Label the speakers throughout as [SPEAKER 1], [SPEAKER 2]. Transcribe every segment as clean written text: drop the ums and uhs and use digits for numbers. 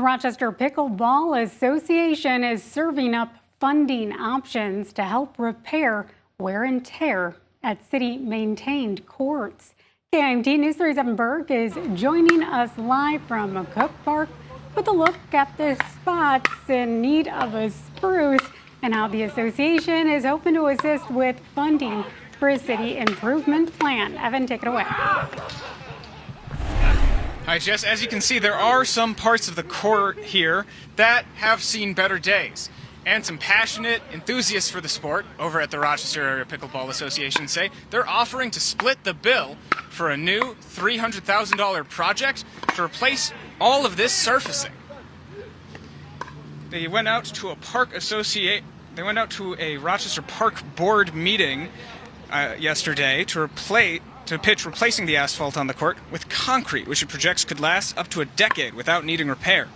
[SPEAKER 1] The Rochester Pickleball Association is serving up funding options to help repair wear and tear at city-maintained courts. KIMT News 3's Evan Berg is joining us live from Cook Park with a look at the spots in need of a spruce and how the association is hoping to assist with funding for a city improvement plan. Evan, take it away.
[SPEAKER 2] Hi, Jess. As you can see, there are some parts of the court here that have seen better days. And some passionate enthusiasts for the sport over at the Rochester Area Pickleball Association say they're offering to split the bill for a new $300,000 project to replace all of this surfacing. They went out to a Rochester Park board meeting yesterday to pitch replacing the asphalt on the court with concrete, which it projects could last up to a decade without needing repair.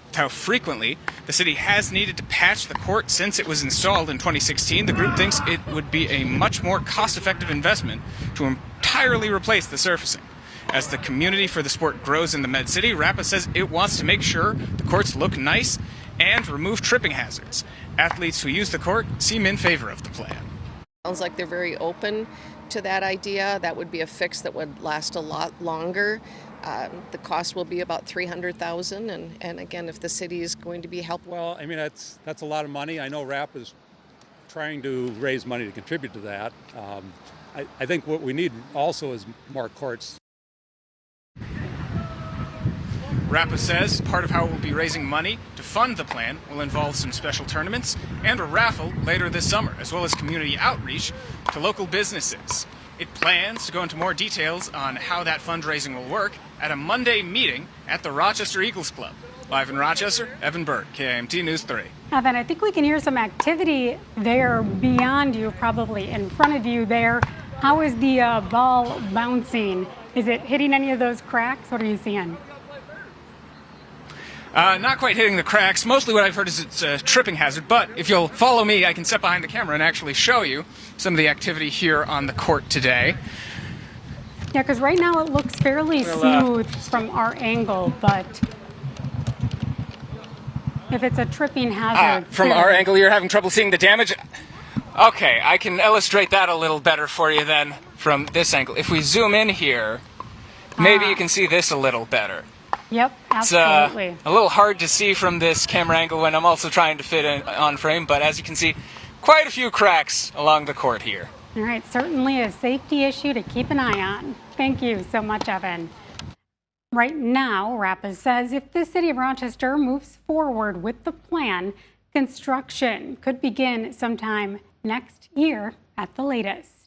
[SPEAKER 2] With how frequently the city has needed to patch the court since it was installed in 2016, the group thinks it would be a much more cost-effective investment to entirely replace the surfacing. As the community for the sport grows in the Med City, RAPA says it wants to make sure the courts look nice and remove tripping hazards. Athletes who use the court seem in favor of the plan.
[SPEAKER 3] Sounds like they're very open to that idea. That would be a fix that would last a lot longer. The cost will be about $300,000, and again, if the city is going to be helpful.
[SPEAKER 4] Well, I mean, that's a lot of money. I know RAP is trying to raise money to contribute to that. I think what we need also is more courts.
[SPEAKER 2] RAPA says part of how it will be raising money to fund the plan will involve some special tournaments and a raffle later this summer, as well as community outreach to local businesses. It plans to go into more details on how that fundraising will work at a Monday meeting at the Rochester Eagles Club. Live in Rochester, Evan Berg, KIMT News 3.
[SPEAKER 1] Evan, I think we can hear some activity there beyond you, probably in front of you there. How is the ball bouncing? Is it hitting any of those cracks? What are you seeing?
[SPEAKER 2] Not quite hitting the cracks. Mostly what I've heard is it's a tripping hazard, but if you'll follow me, I can step behind the camera and actually show you some of the activity here on the court today.
[SPEAKER 1] Yeah, because right now it looks fairly smooth from our angle, but if it's a tripping hazard...
[SPEAKER 2] From our angle, you're having trouble seeing the damage? Okay, I can illustrate that a little better for you then from this angle. If we zoom in here, maybe you can see this a little better.
[SPEAKER 1] Yep, absolutely.
[SPEAKER 2] It's a little hard to see from this camera angle when I'm also trying to fit in on frame, but as you can see, quite a few cracks along the court here.
[SPEAKER 1] All right, certainly a safety issue to keep an eye on. Thank you so much, Evan. Right now, RAPA says if the city of Rochester moves forward with the plan, construction could begin sometime next year at the latest.